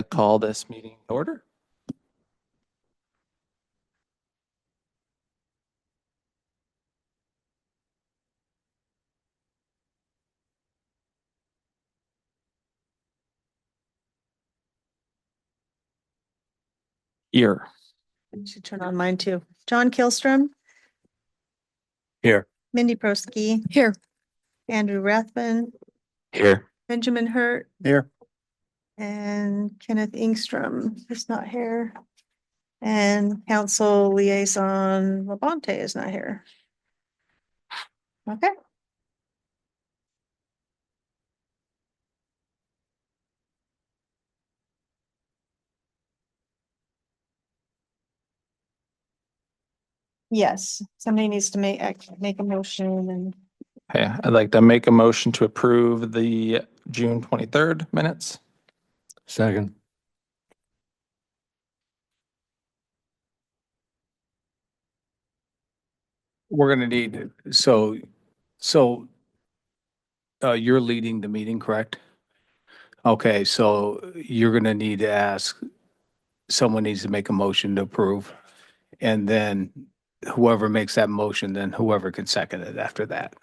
Call this meeting to order. Here. I should turn on mine too. John Kilstrom, Here. Mindy Prosky, Here. Andrew Rathman, Here. Benjamin Hurt, Here. and Kenneth Ingstrom is not here. And Council Liaison Labonte is not here. Okay. Yes, somebody needs to make a motion and Okay, I'd like to make a motion to approve the June 23rd minutes. Second. We're gonna need, you're leading the meeting, correct? Okay, so you're gonna need to ask, someone needs to make a motion to approve. And then whoever makes that motion, then whoever can second it after that.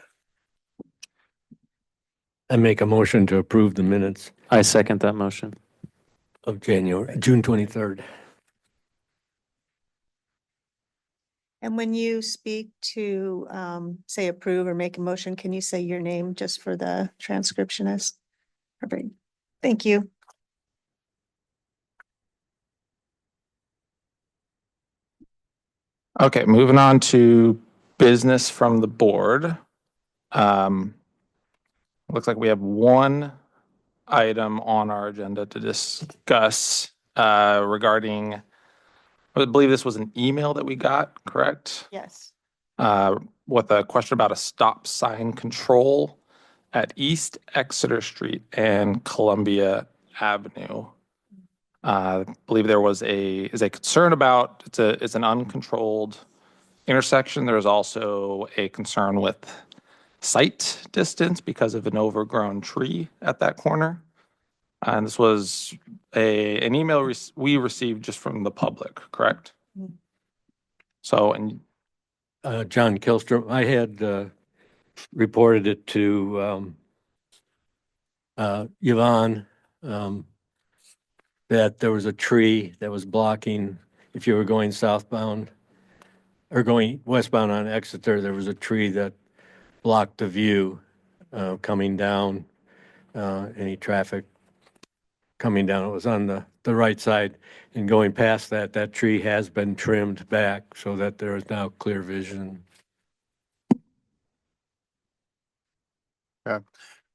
I make a motion to approve the minutes I second that motion. of June 23rd. and when you speak to say approve or make a motion, can you say your name just for the transcriptionist? Perfect. Thank you. Okay, moving on to business from the board. Looks like we have one item on our agenda to discuss regarding, I believe this was an email that we got, correct? Yes. With a question about a stop sign control at East Exeter Street and Columbia Avenue. I believe there was a concern about it's an uncontrolled intersection. There's also a concern with sight distance because of an overgrown tree at that corner. And this was an email we received just from the public, correct? Mhm. So, and John Kilstrom, I had reported it to Yvonne that there was a tree that was blocking, if you were going southbound or going westbound on Exeter, there was a tree that blocked the view coming down, any traffic coming down. It was on the right side, and going past that, that tree has been trimmed back so that there is now clear vision. One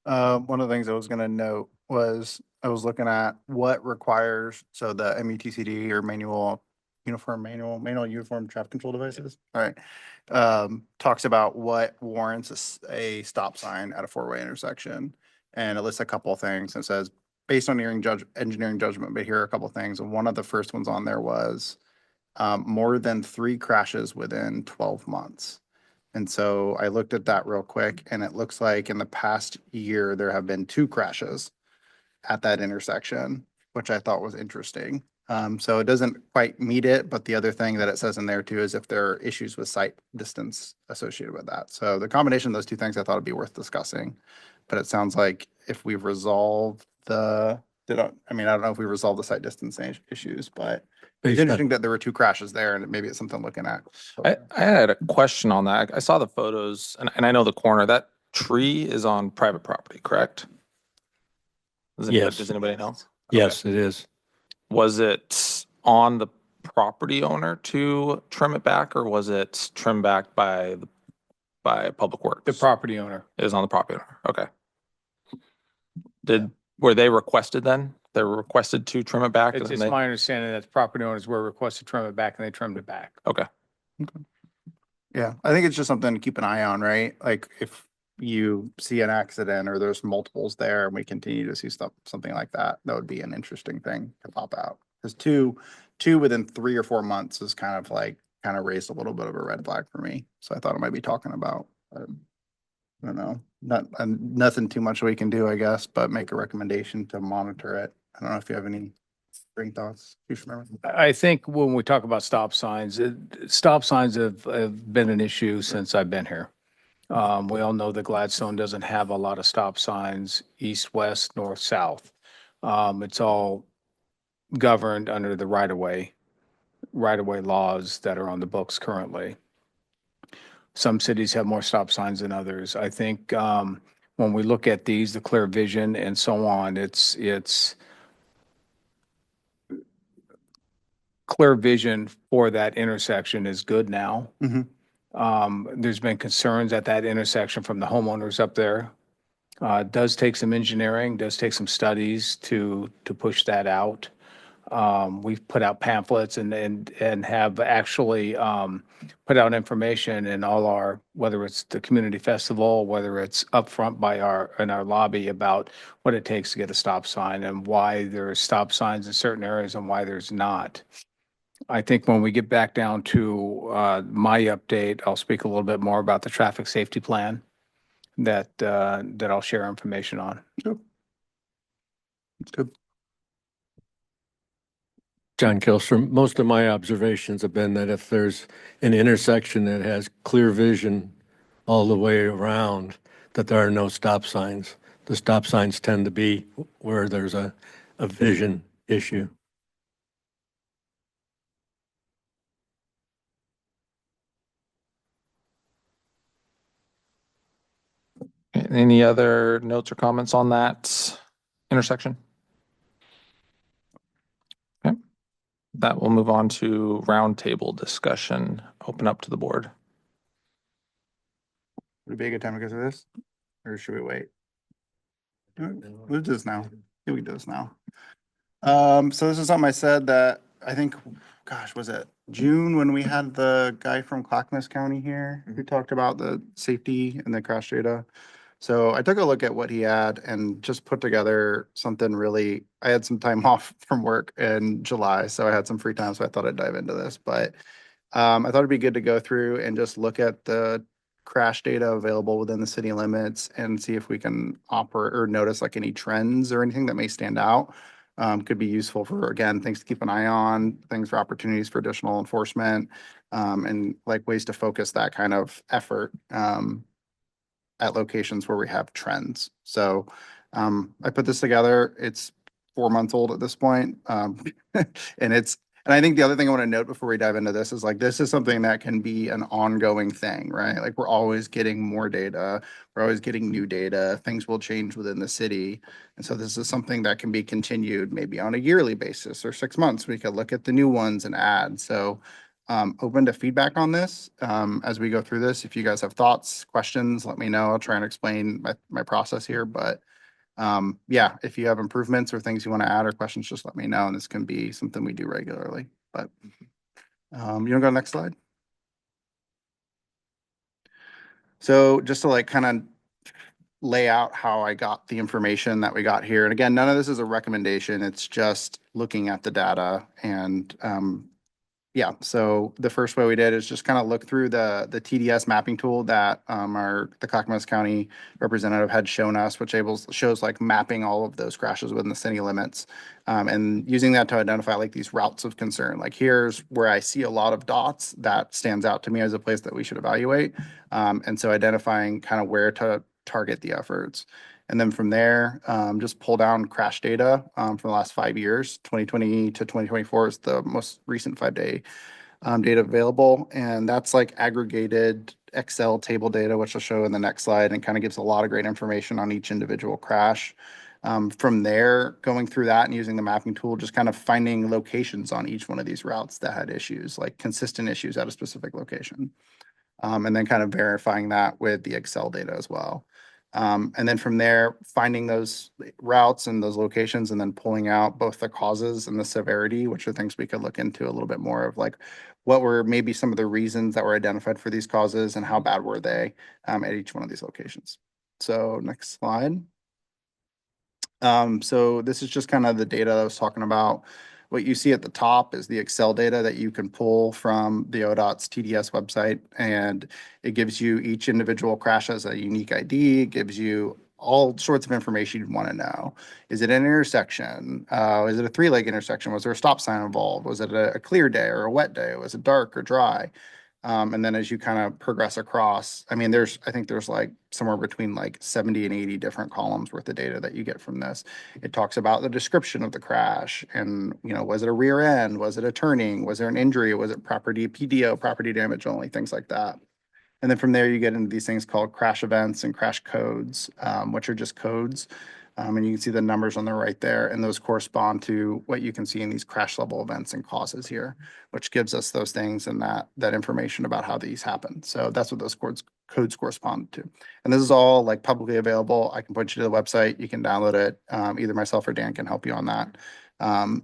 of the things I was gonna note was I was looking at what requires, so the MUTCD or manual uniform traffic control devices. All right. Talks about what warrants a stop sign at a four-way intersection. And it lists a couple of things. It says, based on engineering judgment, but here are a couple of things. And one of the first ones on there was more than 3 crashes within 12 months. And so I looked at that real quick, and it looks like in the past year, there have been 2 crashes at that intersection, which I thought was interesting. So it doesn't quite meet it, but the other thing that it says in there too is if there are issues with sight distance associated with that. So the combination of those 2 things I thought would be worth discussing. But it sounds like if we've resolved I don't know if we resolved the sight distance issues, but it's interesting that there were 2 crashes there, and maybe it's something looking at. I had a question on that. I saw the photos and I know the corner, that tree is on private property, correct? Yes. Does anybody know? Yes, it is. Was it on the property owner to trim it back, or was it trimmed back by Public Works? The property owner. It was on the property owner. Okay. Were they requested then? They were requested to trim it back? It's my understanding that the property owners were requested to trim it back, and they trimmed it back. Okay. Yeah, I think it's just something to keep an eye on, right? Like if you see an accident or there's multiples there and we continue to see something like that, that would be an interesting thing to pop out. Because two within 3 or 4 months is kind of raised a little bit of a red flag for me. So I thought I might be talking about, I don't know, nothing too much we can do, I guess, but make a recommendation to monitor it. I don't know if you have any Bring thoughts. You should remember. I think when we talk about stop signs, stop signs have been an issue since I've been here. We all know that Gladstone doesn't have a lot of stop signs, east, west, north, south. It's all governed under the right-of-way laws that are on the books currently. Some cities have more stop signs than others. I think when we look at these, the clear vision and so on, it's clear vision for that intersection is good now. Mhm. There's been concerns at that intersection from the homeowners up there. It does take some engineering, does take some studies to push that out. We've put out pamphlets and have actually put out information in all our, whether it's the community festival, whether it's up front in our lobby about what it takes to get a stop sign and why there are stop signs in certain areas and why there's not. I think when we get back down to my update, I'll speak a little bit more about the traffic safety plan that I'll share information on. That's good. John Kilstrom, most of my observations have been that if there's an intersection that has clear vision all the way around, that there are no stop signs. The stop signs tend to be where there's a vision issue. Any other notes or comments on that intersection? Okay. That will move on to roundtable discussion. Open up to the board. Would it be a good time to go through this? Or should we wait? We'll do this now. Yeah, we can do this now. So this is something I said that I think, gosh, was it June when we had the guy from Clackamas County here who talked about the safety and the crash data? So I took a look at what he had and just put together something really, I had some time off from work in July, so I had some free time, so I thought I'd dive into this, but I thought it'd be good to go through and just look at the crash data available within the city limits and see if we can operate or notice like any trends or anything that may stand out. Could be useful for, again, things to keep an eye on, things for opportunities for additional enforcement, and like ways to focus that kind of effort at locations where we have trends. So I put this together. It's 4 months old at this point. And I think the other thing I want to note before we dive into this is like, this is something that can be an ongoing thing, right? Like we're always getting more data. We're always getting new data. Things will change within the city. And so this is something that can be continued maybe on a yearly basis or 6 months. We could look at the new ones and add. So open to feedback on this as we go through this. If you guys have thoughts, questions, let me know. I'll try and explain my process here. But yeah, if you have improvements or things you want to add or questions, just let me know. And this can be something we do regularly. But you want to go to the next slide? So just to like kind of lay out how I got the information that we got here. And again, none of this is a recommendation. It's just looking at the data and yeah, so the first way we did is just kind of look through the TDS mapping tool that the Clackamas County representative had shown us, which shows like mapping all of those crashes within the city limits, and using that to identify like these routes of concern. Like here's where I see a lot of dots that stands out to me as a place that we should evaluate, and so identifying kind of where to target the efforts. And then from there, just pull down crash data from the last 5 years. 2020 to 2024 is the most recent 5-day data available. And that's like aggregated Excel table data, which I'll show in the next slide, and kind of gives a lot of great information on each individual crash. From there, going through that and using the mapping tool, just kind of finding locations on each one of these routes that had issues, like consistent issues at a specific location. And then kind of verifying that with the Excel data as well. And then from there, finding those routes and those locations and then pulling out both the causes and the severity, which are things we could look into a little bit more of, like what were maybe some of the reasons that were identified for these causes and how bad were they at each one of these locations. So next slide. So this is just kind of the data I was talking about. What you see at the top is the Excel data that you can pull from the ODOT's TDS website, and it gives you each individual crash as a unique ID. It gives you all sorts of information you'd want to know. Is it an intersection? Is it a three-leg intersection? Was there a stop sign involved? Was it a clear day or a wet day? Was it dark or dry? And then as you kind of progress across, I mean, I think there's like somewhere between like 70 and 80 different columns worth of data that you get from this. It talks about the description of the crash and, was it a rear end? Was it a turning? Was there an injury? Was it property PDO, property damage only, things like that. And then from there, you get into these things called crash events and crash codes, which are just codes. And you can see the numbers on the right there, and those correspond to what you can see in these crash level events and causes here, which gives us those things and that information about how these happen. So that's what those codes correspond to. And this is all like publicly available. I can point you to the website. You can download it. Either myself or Dan can help you on that.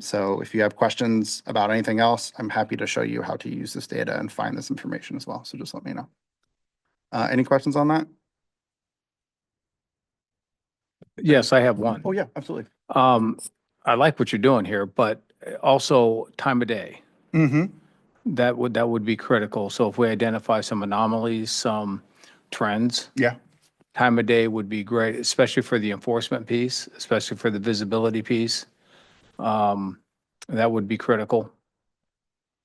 So if you have questions about anything else, I'm happy to show you how to use this data and find this information as well. So just let me know. Any questions on that? Yes, I have one. Oh, yeah, absolutely. I like what you're doing here, but also time of day. Mm-hmm. That would be critical. So if we identify some anomalies, some trends, Yeah, time of day would be great, especially for the enforcement piece, especially for the visibility piece. That would be critical.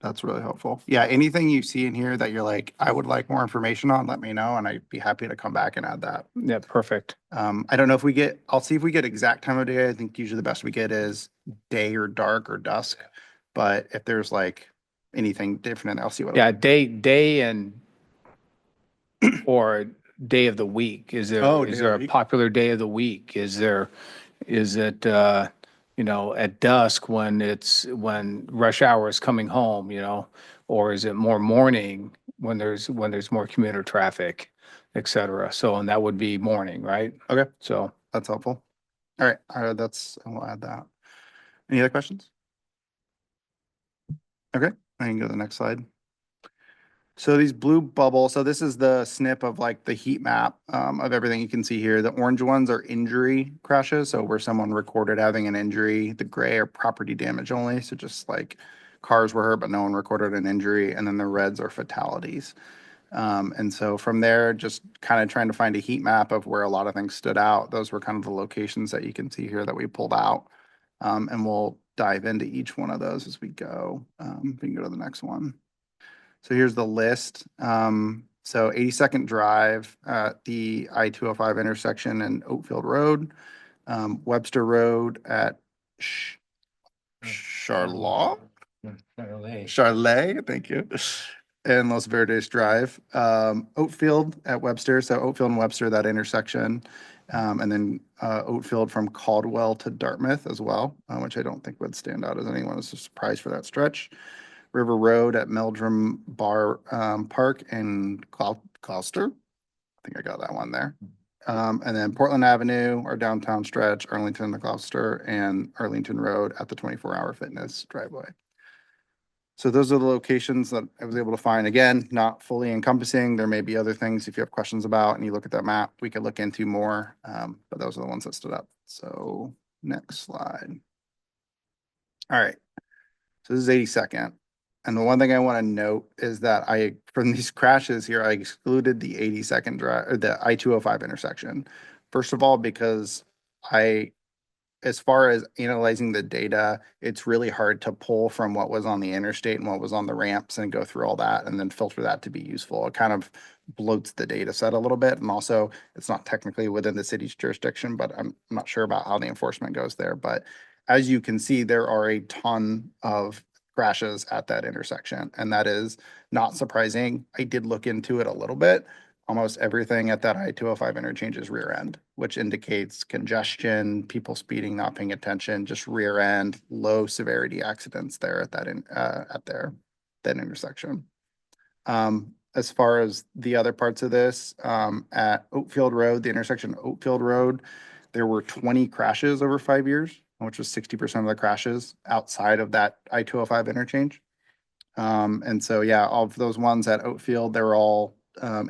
that's really helpful. Yeah, anything you see in here that you're like, I would like more information on, let me know, and I'd be happy to come back and add that. Yeah, perfect. I don't know if I'll see if we get exact time of day. I think usually the best we get is day or dark or dusk. But if there's like anything different, I'll see what. Yeah, day and or day of the week. Is there Oh, is day there of a the week. popular day of the week? Is it at dusk when rush hour is coming home, or is it more morning when there's more commuter traffic, et cetera? So, and that would be morning, right? Okay, So, that's helpful. All right, I'll add that. Any other questions? Okay, I can go to the next slide. So these blue bubbles, so this is the snip of like the heat map of everything you can see here. The orange ones are injury crashes, so where someone recorded having an injury. The gray are property damage only, so just like cars were hurt, but no one recorded an injury. And then the reds are fatalities. And so from there, just kind of trying to find a heat map of where a lot of things stood out. Those were kind of the locations that you can see here that we pulled out. And we'll dive into each one of those as we go. We can go to the next one. So here's the list. So 82nd Drive at the I-205 intersection and Oatfield Road, Webster Road at Charlotte, Charlotte, thank you, and Los Verdes Drive, Oatfield at Webster, so Oatfield and Webster, that intersection, and then Oatfield from Caldwell to Dartmouth as well, which I don't think would stand out as anyone as a surprise for that stretch. River Road at Meldrum Bar Park and Gloucester. I think I got that one there. And then Portland Avenue, our downtown stretch, Arlington to Gloucester, and Arlington Road at the 24-hour fitness driveway. So those are the locations that I was able to find. Again, not fully encompassing. There may be other things if you have questions about and you look at that map, we could look into more. But those are the ones that stood up. So next slide. All right. So this is 82nd. And the one thing I want to note is that from these crashes here, I excluded the 82nd drive or the I-205 intersection. First of all, because as far as analyzing the data, it's really hard to pull from what was on the interstate and what was on the ramps and go through all that and then filter that to be useful. It kind of bloats the data set a little bit. And also it's not technically within the city's jurisdiction, but I'm not sure about how the enforcement goes there. But as you can see, there are a ton of crashes at that intersection, and that is not surprising. I did look into it a little bit. Almost everything at that I-205 interchange is rear end, which indicates congestion, people speeding, not paying attention, just rear end, low severity accidents there at that intersection. As far as the other parts of this, at Oatfield Road, the intersection of Oatfield Road, there were 20 crashes over 5 years, which was 60% of the crashes outside of that I-205 interchange. And so, yeah, of those ones at Oatfield, they're all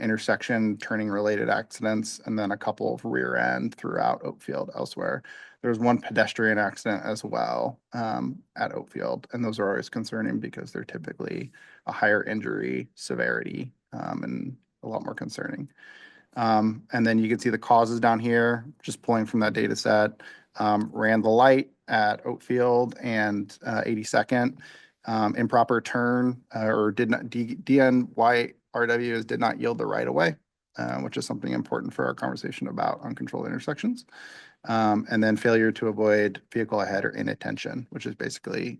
intersection turning related accidents, and then a couple of rear end throughout Oatfield elsewhere. There was one pedestrian accident as well at Oatfield, and those are always concerning because they're typically a higher injury severity and a lot more concerning. And then you can see the causes down here, just pulling from that data set. Ran the light at Oatfield and 82nd. Improper turn or did not, DNYRW did not yield the right of way, which is something important for our conversation about uncontrolled intersections. And then failure to avoid vehicle ahead or inattention, which is basically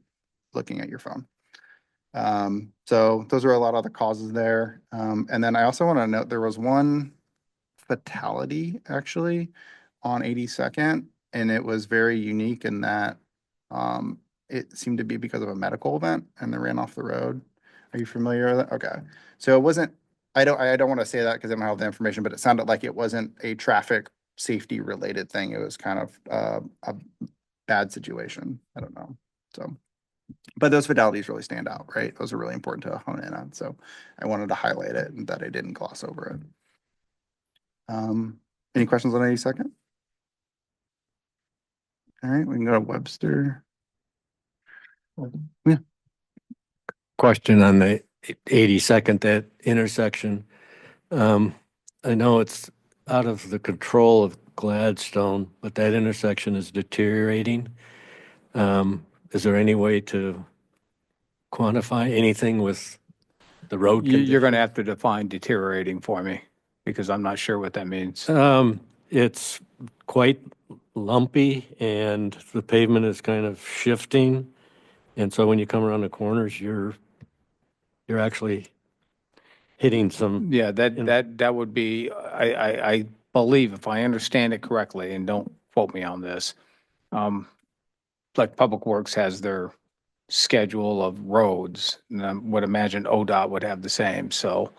looking at your phone. So those are a lot of the causes there. And then I also want to note there was one fatality actually on 82nd, and it was very unique in that it seemed to be because of a medical event and they ran off the road. Are you familiar with that? Okay. So it wasn't, I don't want to say that because I don't have the information, but it sounded like it wasn't a traffic safety related thing. It was kind of a bad situation. I don't know. So, but those fatalities really stand out, right? Those are really important to hone in on. So I wanted to highlight it and that I didn't gloss over it. Any questions on 82nd? All right, we can go to Webster. Yeah, Question on the 82nd, that intersection. I know it's out of the control of Gladstone, but that intersection is deteriorating. Is there any way to quantify anything with the road You're going to condition? have to define deteriorating for me because I'm not sure what that means. It's quite lumpy and the pavement is kind of shifting. And so when you come around the corners, you're actually hitting some, Yeah, in- that would be, I believe, if I understand it correctly, and don't quote me on this, like Public Works has their schedule of roads, and I would imagine ODOT would have the same. So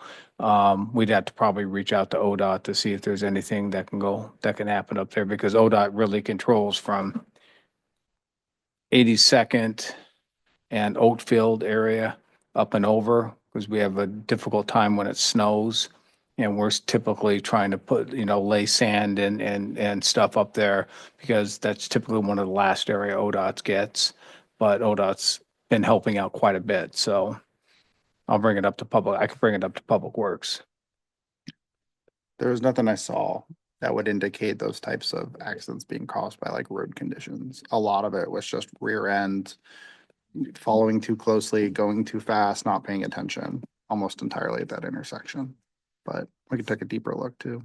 we'd have to probably reach out to ODOT to see if there's anything that can happen up there because ODOT really controls from 82nd and Oatfield area up and over because we have a difficult time when it snows. And we're typically trying to put, lay sand and stuff up there because that's typically one of the last area ODOT gets. But ODOT's been helping out quite a bit. So I can bring it up to Public Works. there was nothing I saw that would indicate those types of accidents being caused by like road conditions. A lot of it was just rear end, following too closely, going too fast, not paying attention, almost entirely at that intersection. But we could take a deeper look too.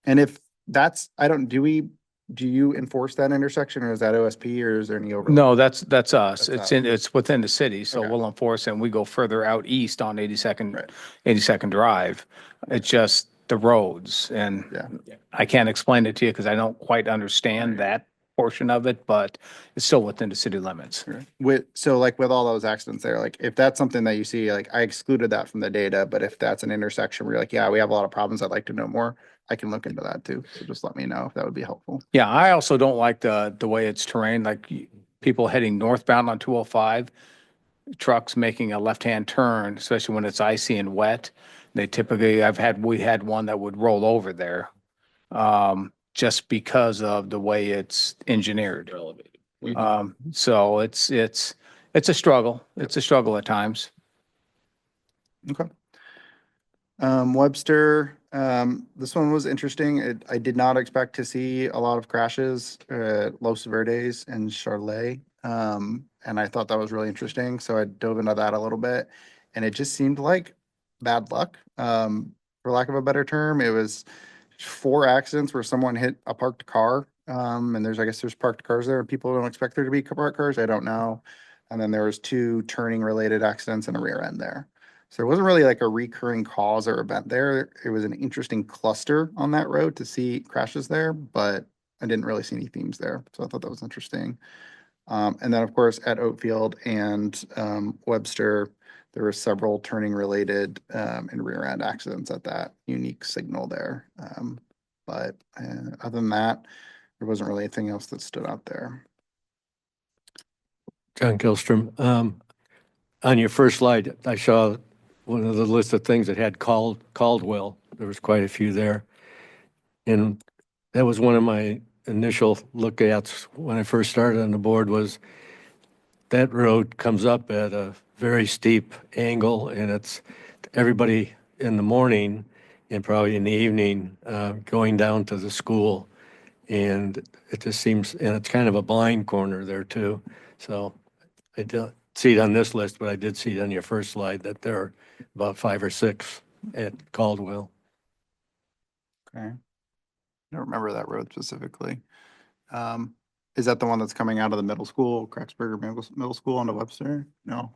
And if that's, do you enforce that intersection or is that OSP or is there any overlap? No, that's us. That's It's within the city. So Okay. we'll enforce it and we go further out east on 82nd, Right. 82nd Drive. It's just the roads and Yeah. I can't explain it to you because I don't quite understand that portion of it, but it's still within the city limits. So like with all those accidents there, like if that's something that you see, like I excluded that from the data, but if that's an intersection where you're like, yeah, we have a lot of problems, I'd like to know more, I can look into that too. So just let me know if that would be helpful. Yeah, I also don't like the way it's terrain, like people heading northbound on 205, trucks making a left-hand turn, especially when it's icy and wet. They typically, we had one that would roll over there, just because of the way it's engineered. So it's a struggle. It's a struggle at times. Okay. Webster, this one was interesting. I did not expect to see a lot of crashes at Los Verdes and Charlotte. And I thought that was really interesting. So I dove into that a little bit and it just seemed like bad luck. For lack of a better term, it was 4 accidents where someone hit a parked car. And I guess there's parked cars there and people don't expect there to be parked cars. I don't know. And then there was 2 turning related accidents and a rear end there. So there wasn't really like a recurring cause or event there. It was an interesting cluster on that road to see crashes there, but I didn't really see any themes there. So I thought that was interesting. And then of course at Oatfield and Webster, there were several turning related and rear end accidents at that unique signal there. But other than that, there wasn't really anything else that stood out there. John Kilstrom, on your first slide, I saw one of the list of things that had Caldwell. There was quite a few there. And that was one of my initial lookouts when I first started on the board was that road comes up at a very steep angle and it's everybody in the morning and probably in the evening, going down to the school. And it just seems, and it's kind of a blind corner there too. So I don't see it on this list, but I did see it on your first slide that there are about 5 or 6 at Caldwell. Okay. I don't remember that road specifically. Is that the one that's coming out of the middle school, Cracksburger Middle School onto Webster? No.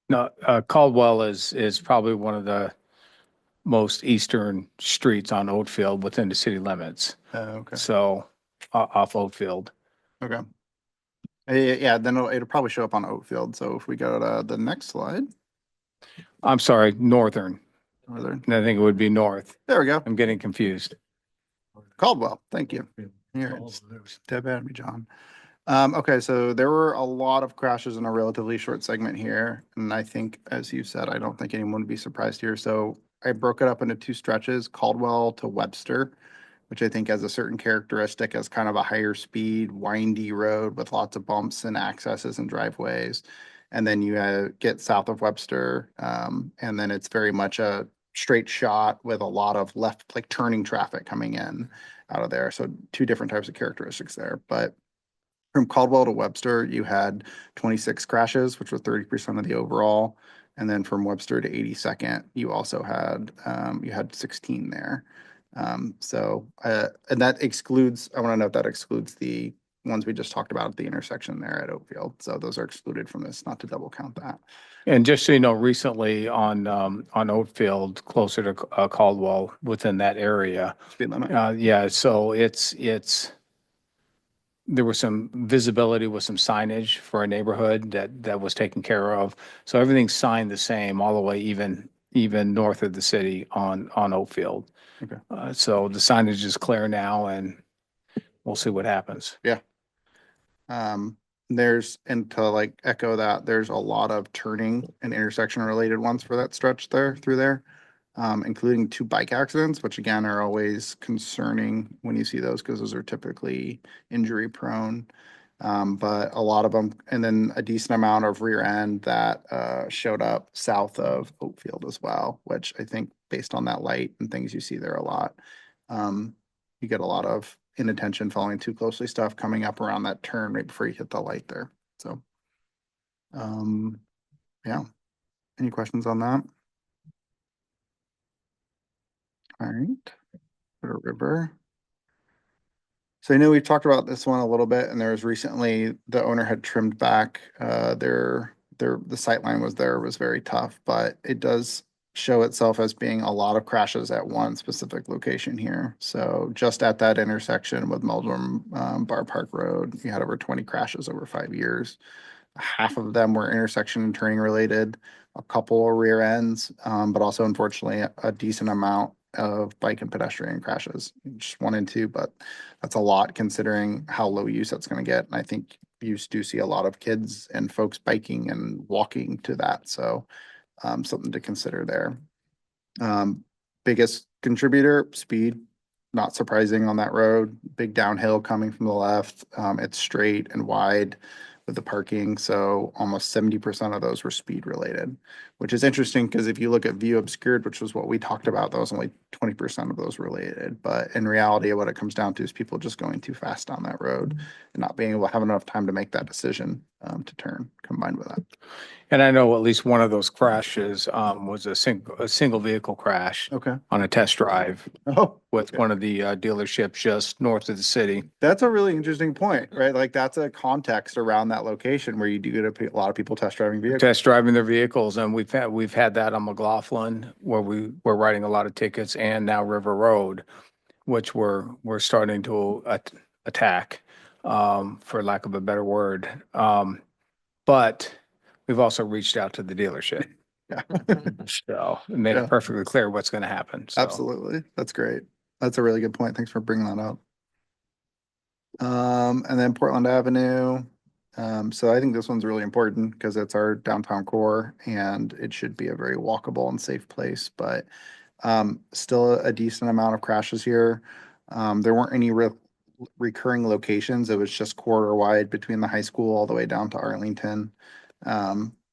No, Caldwell is probably one of the most eastern streets on Oatfield within the city limits. Okay. So off Oatfield. Okay. Yeah, then it'll probably show up on Oatfield. So if we go to the next slide, I'm sorry, northern. northern, I think it would be north. there we go. I'm getting confused. Caldwell, thank you. Here, step at me, John. Okay, so there were a lot of crashes in a relatively short segment here. And I think, as you said, I don't think anyone would be surprised here. So I broke it up into 2 stretches, Caldwell to Webster, which I think has a certain characteristic as kind of a higher speed, windy road with lots of bumps and accesses and driveways. And then you get south of Webster, and then it's very much a straight shot with a lot of left, like turning traffic coming in out of there. So 2 different types of characteristics there. But from Caldwell to Webster, you had 26 crashes, which was 30% of the overall. And then from Webster to 82nd, you also had you had 16 there. And that excludes, I want to note that excludes the ones we just talked about at the intersection there at Oakfield. So those are excluded from this, not to double count that. And just so you know, recently on Oatfield, closer to Caldwell, within that area, Speed limit. yeah, so there was some visibility with some signage for a neighborhood that was taken care of. So everything's signed the same all the way even north of the city on Oatfield. Okay. So the signage is clear now, and we'll see what happens. And to like echo that, there's a lot of turning and intersection related ones for that stretch there through there, including 2 bike accidents, which again are always concerning when you see those because those are typically injury prone. But a lot of them, and then a decent amount of rear end that showed up south of Oakfield as well, which I think based on that light and things you see there a lot, you get a lot of inattention, following too closely stuff coming up around that turn right before you hit the light there. So, yeah. Any questions on that? All right. Go to River. So I know we've talked about this one a little bit, and there was recently the owner had trimmed back the sight line was very tough, but it does show itself as being a lot of crashes at one specific location here. So just at that intersection with Meldrum Bar Park Road, you had over 20 crashes over 5 years. Half of them were intersection and turning related, a couple of rear ends, but also unfortunately a decent amount of bike and pedestrian crashes, just 1 and 2, but that's a lot considering how low use that's going to get. And I think you do see a lot of kids and folks biking and walking to that. So something to consider there. Biggest contributor, speed, not surprising on that road. Big downhill coming from the left. It's straight and wide with the parking. So almost 70% of those were speed related, which is interesting because if you look at view obscured, which was what we talked about, that was only 20% of those related. But in reality, what it comes down to is people just going too fast on that road and not being able to have enough time to make that decision to turn combined with that. And I know at least one of those crashes was a single vehicle crash Okay. on a test drive Oh, with okay. one of the dealerships just north of the city. That's a really interesting point, right? Like that's a context around that location where you do get a lot of people test driving vehicles. Test driving their vehicles, and we've had that on McLaughlin where we were writing a lot of tickets, and now River Road, which we're starting to attack, for lack of a better word. But we've also reached out to the dealership, Yeah. so it made Yeah. it perfectly clear what's going to happen. So. Absolutely. That's great. That's a really good point. Thanks for bringing that up. And then Portland Avenue. So I think this one's really important because it's our downtown core and it should be a very walkable and safe place, but still a decent amount of crashes here. There weren't any recurring locations. It was just corridor wide between the high school all the way down to Arlington.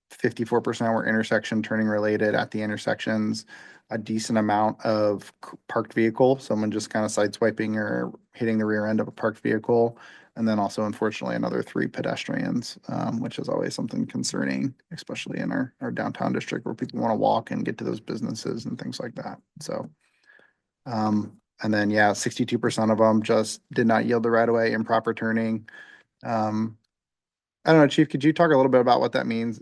54% were intersection turning related at the intersections. A decent amount of parked vehicle, someone just kind of sideswiping or hitting the rear end of a parked vehicle. And then also unfortunately another 3 pedestrians, which is always something concerning, especially in our downtown district where people want to walk and get to those businesses and things like that. So, and then, yeah, 62% of them just did not yield the right of way, improper turning. I don't know, Chief, could you talk a little bit about what that means?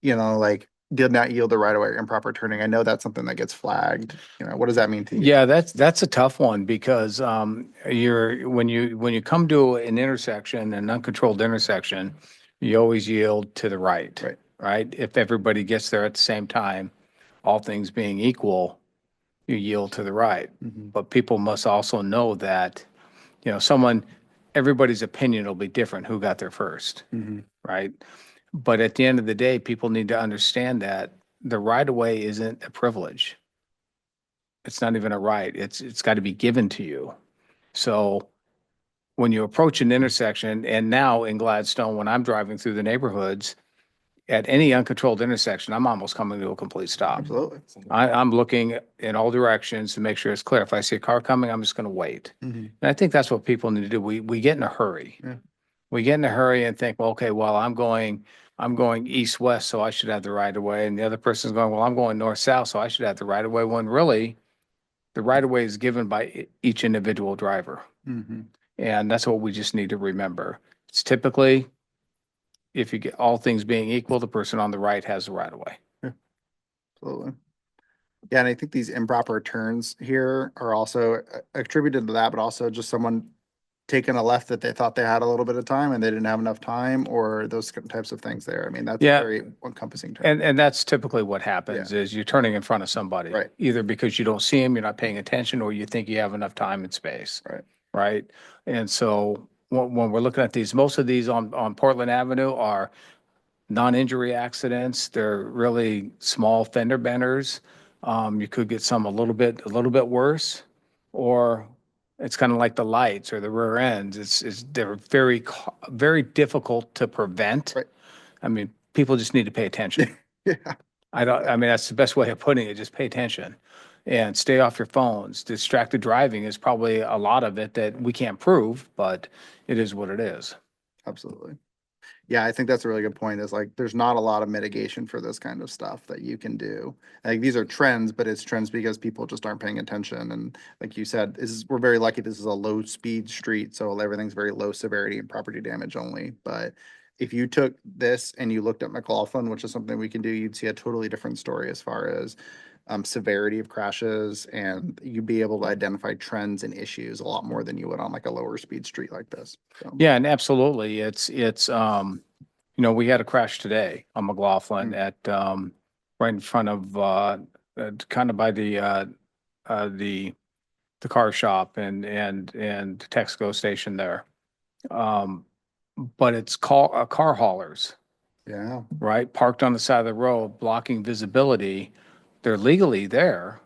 You know, like did not yield the right of way, improper turning. I know that's something that gets flagged. You know, what does that mean to you? Yeah, that's a tough one because when you come to an intersection, an uncontrolled intersection, you always yield to the right. Right. Right? If everybody gets there at the same time, all things being equal, you yield to the right. Mhm. But people must also know that, everybody's opinion will be different who got there first, Mhm. right? But at the end of the day, people need to understand that the right of way isn't a privilege. It's not even a right. It's got to be given to you. So when you approach an intersection, and now in Gladstone, when I'm driving through the neighborhoods, at any uncontrolled intersection, I'm almost coming to a complete stop. Absolutely. I'm looking in all directions to make sure it's clear. If I see a car coming, I'm just going to wait. Mhm. And I think that's what people need to do. We get in a hurry. Yeah. We get in a hurry and think, well, okay, well, I'm going east-west, so I should have the right of way. And the other person's going, well, I'm going north-south, so I should have the right of way. When really, the right of way is given by each individual driver. Mhm. And that's what we just need to remember. It's typically, if you get all things being equal, the person on the right has the right of way. Absolutely. Yeah, and I think these improper turns here are also attributed to that, but also just someone taking a left that they thought they had a little bit of time and they didn't have enough time, or those types of things there. I mean, that's a Yeah. very encompassing term. And that's typically what happens is you're turning in front of somebody. Right. Either because you don't see them, you're not paying attention, or you think you have enough time and space. Right. Right? And so when we're looking at these, most of these on Portland Avenue are non-injury accidents. They're really small fender benders. You could get some a little bit worse, or it's kind of like the lights or the rear ends. They're very difficult to prevent. Right. I mean, people just need to pay attention. Yeah. I mean, that's the best way of putting it. Just pay attention and stay off your phones. Distracted driving is probably a lot of it that we can't prove, but it is what it is. Absolutely. Yeah, I think that's a really good point, is like, there's not a lot of mitigation for this kind of stuff that you can do. Like, these are trends, but it's trends because people just aren't paying attention. And like you said, we're very lucky this is a low speed street, so everything's very low severity and property damage only. But if you took this and you looked at McLaughlin, which is something we can do, you'd see a totally different story as far as severity of crashes, and you'd be able to identify trends and issues a lot more than you would on like a lower speed street like this. So. Yeah, and absolutely. We had a crash today on McLaughlin at, right in front of, kind of by the car shop and Texaco station there. But it's car haulers, Yeah. right? Parked on the side of the road, blocking visibility. They're legally there.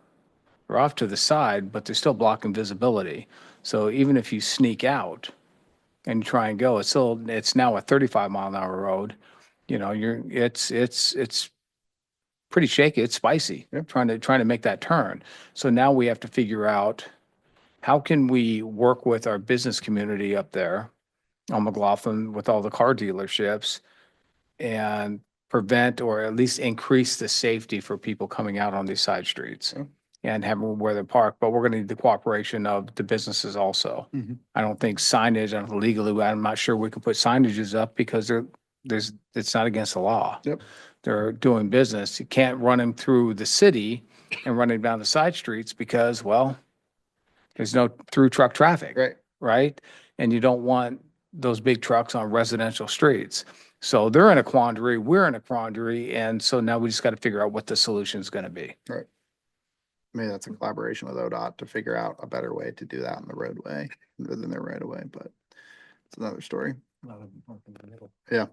They're off to the side, but they're still blocking visibility. So even if you sneak out and try and go, it's now a 35-mile-an-hour road. It's pretty shaky. It's spicy. Yeah. Trying to make that turn. So now we have to figure out how can we work with our business community up there on McLaughlin with all the car dealerships and prevent or at least increase the safety for people coming out on these side streets Yeah. and having where they park. But we're going to need the cooperation of the businesses also. Mhm. I don't think signage, legally, I'm not sure we can put signages up because it's not against the law. Yep. They're doing business. You can't run them through the city and run them down the side streets because, well, there's no through truck traffic. Right. Right? And you don't want those big trucks on residential streets. So they're in a quandary, we're in a quandary, and so now we just got to figure out what the solution is going to be. Right. Maybe that's a collaboration with ODOT to figure out a better way to do that in the roadway, within their right of way, but it's another story. Yeah.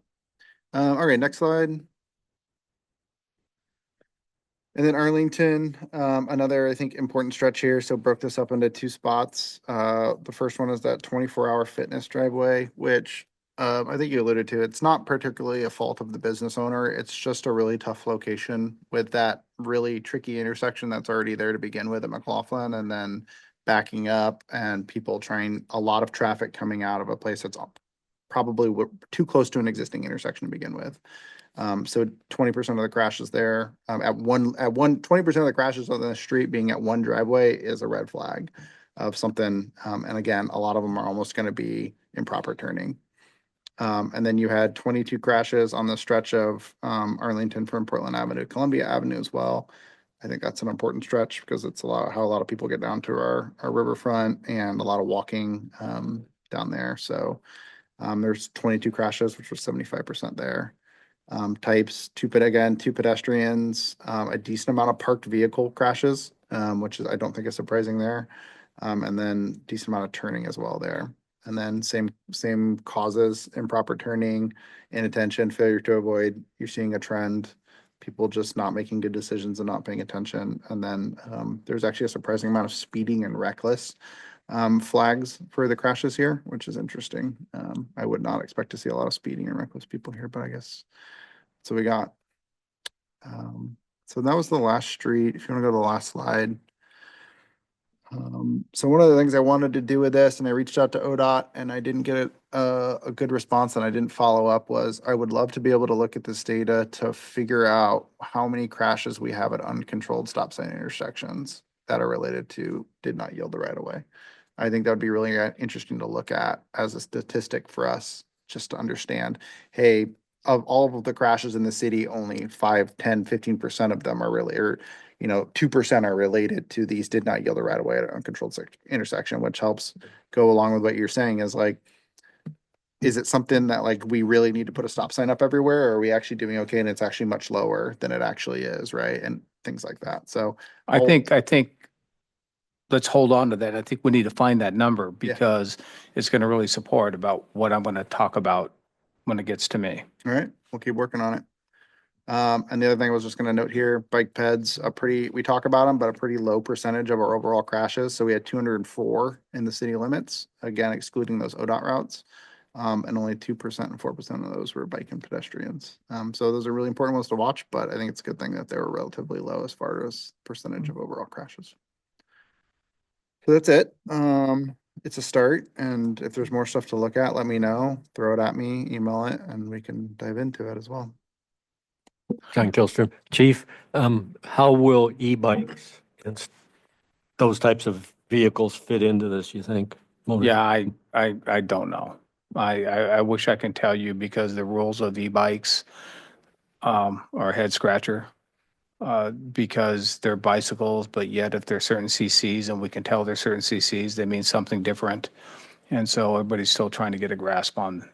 All right, next slide. And then Arlington, another, I think, important stretch here. So broke this up into 2 spots. The first one is that 24-hour fitness driveway, which I think you alluded to, it's not particularly a fault of the business owner. It's just a really tough location with that really tricky intersection that's already there to begin with at McLaughlin, and then backing up and people trying, a lot of traffic coming out of a place that's probably too close to an existing intersection to begin with. So 20% of the crashes there, at 20% of the crashes on the street being at one driveway is a red flag of something. And again, a lot of them are almost going to be improper turning. And then you had 22 crashes on the stretch of Arlington from Portland Avenue, Columbia Avenue as well. I think that's an important stretch because it's how a lot of people get down to our riverfront, and a lot of walking down there. So there's 22 crashes, which was 75% there. Types, two pedestrians, a decent amount of parked vehicle crashes, which is, I don't think is surprising there. And then decent amount of turning as well there. And then same causes, improper turning, inattention, failure to avoid. You're seeing a trend, people just not making good decisions and not paying attention. And then there's actually a surprising amount of speeding and reckless flags for the crashes here, which is interesting. I would not expect to see a lot of speeding and reckless people here, but I guess so we got. So that was the last street. If you want to go to the last slide. So one of the things I wanted to do with this, and I reached out to ODOT and I didn't get a good response, and I didn't follow up, was I would love to be able to look at this data to figure out how many crashes we have at uncontrolled stop sign intersections that are related to did not yield the right of way. I think that would be really interesting to look at as a statistic for us, just to understand, hey, of all of the crashes in the city, only 5, 10, 15% of them are really, or 2% are related to these did not yield the right of way at an uncontrolled intersection, which helps go along with what you're saying is like, is it something that like we really need to put a stop sign up everywhere, or are we actually doing okay and it's actually much lower than it actually is, right? And things like that. So I think let's hold on to that. I think we need to find that number Yeah. because it's going to really support about what I'm going to talk about when it gets to me. All right, we'll keep working on it. And the other thing I was just gonna note here, bike peds, we talk about them, but a pretty low percentage of our overall crashes. So we had 204 in the city limits, again, excluding those ODOT routes. And only 2% and 4% of those were bike and pedestrians. So those are really important ones to watch, but I think it's a good thing that they were relatively low as far as percentage of overall crashes. So that's it. It's a start, and if there's more stuff to look at, let me know, throw it at me, email it, and we can dive into it as well. John Kilstrom, Chief, how will e-bikes and those types of vehicles fit into this, you think? Yeah, I don't know. I wish I can tell you because the rules of e-bikes are a head scratcher. Because they're bicycles, but yet if they're certain CCs and we can tell they're certain CCs, they mean something different. And so everybody's still trying to get a grasp on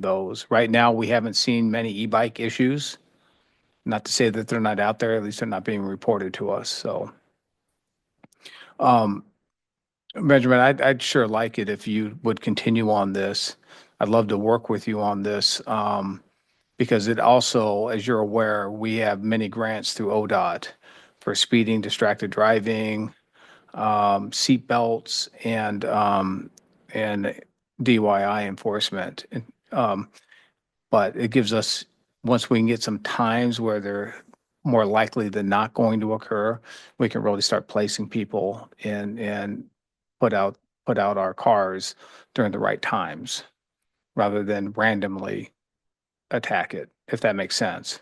those. Right now, we haven't seen many e-bike issues. Not to say that they're not out there, at least they're not being reported to us. So, Benjamin, I'd sure like it if you would continue on this. I'd love to work with you on this. Because it also, as you're aware, we have many grants through ODOT for speeding, distracted driving, seat belts, and DUI enforcement. But it gives us, once we can get some times where they're more likely than not going to occur, we can really start placing people and put out our cars during the right times rather than randomly attack it, if that makes sense.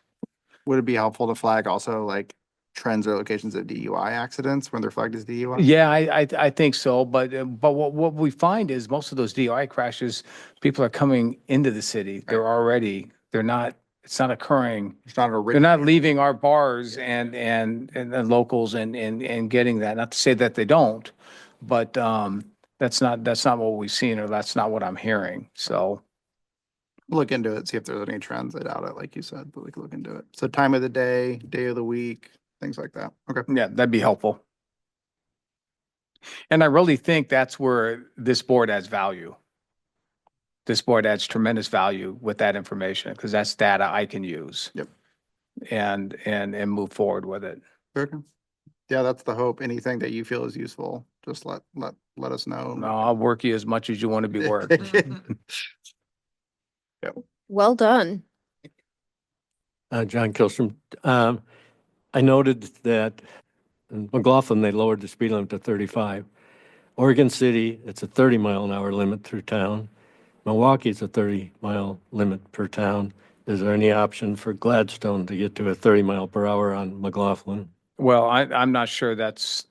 Would it be helpful to flag also like trends or locations of DUI accidents when they're flagged as DUI? Yeah, I think so, but what we find is most of those DUI crashes, people are coming into the city. They're not. It's not occurring. It's not a They're not leaving our bars and the locals and getting that. Not to say that they don't, but that's not what we've seen, or that's not what I'm hearing. So. Look into it, see if there's any trends. I doubt it, like you said, but we can look into it. So time of the day of the week, things like that. Okay. Yeah, that'd be helpful. And I really think that's where this board adds value. This board adds tremendous value with that information because that's data I can use. Yep. And move forward with it. Okay. Yeah, that's the hope. Anything that you feel is useful, just let us know. No, I'll work you as much as you want to be worked. Well done. John Kilstrom. I noted that in McLaughlin, they lowered the speed limit to 35. Oregon City, it's a 30-mile-an-hour limit through town. Milwaukee, it's a 30-mile limit per town. Is there any option for Gladstone to get to a 30-mile-per-hour on McLaughlin? Well, I'm not sure that's,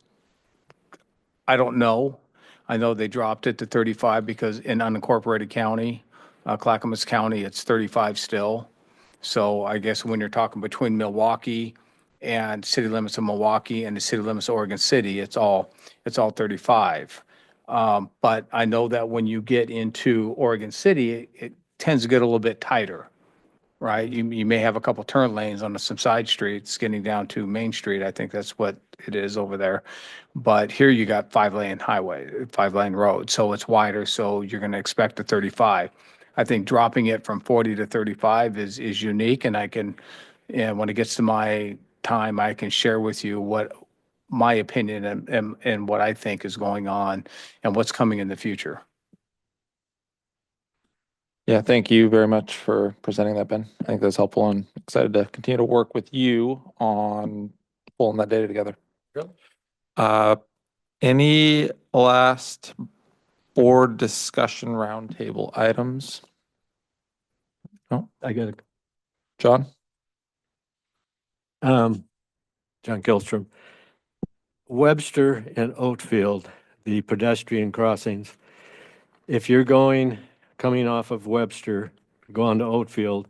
I don't know. I know they dropped it to 35 because in unincorporated county, Clackamas County, it's 35 still. So I guess when you're talking between Milwaukee and city limits of Milwaukee and the city limits of Oregon City, it's all 35. But I know that when you get into Oregon City, it tends to get a little bit tighter, right? You may have a couple turn lanes on some side streets getting down to Main Street. I think that's what it is over there. But here you got 5-lane highway, 5-lane road, so it's wider, so you're going to expect a 35. I think dropping it from 40 to 35 is unique, and and when it gets to my time, I can share with you what my opinion and what I think is going on and what's coming in the future. Yeah, thank you very much for presenting that, Ben. I think that's helpful and excited to continue to work with you on pulling that data together. Uh, any last board discussion roundtable items? No, I got John? John Kilstrom. Webster and Oatfield, the pedestrian crossings. If you're coming off of Webster, going to Oatfield,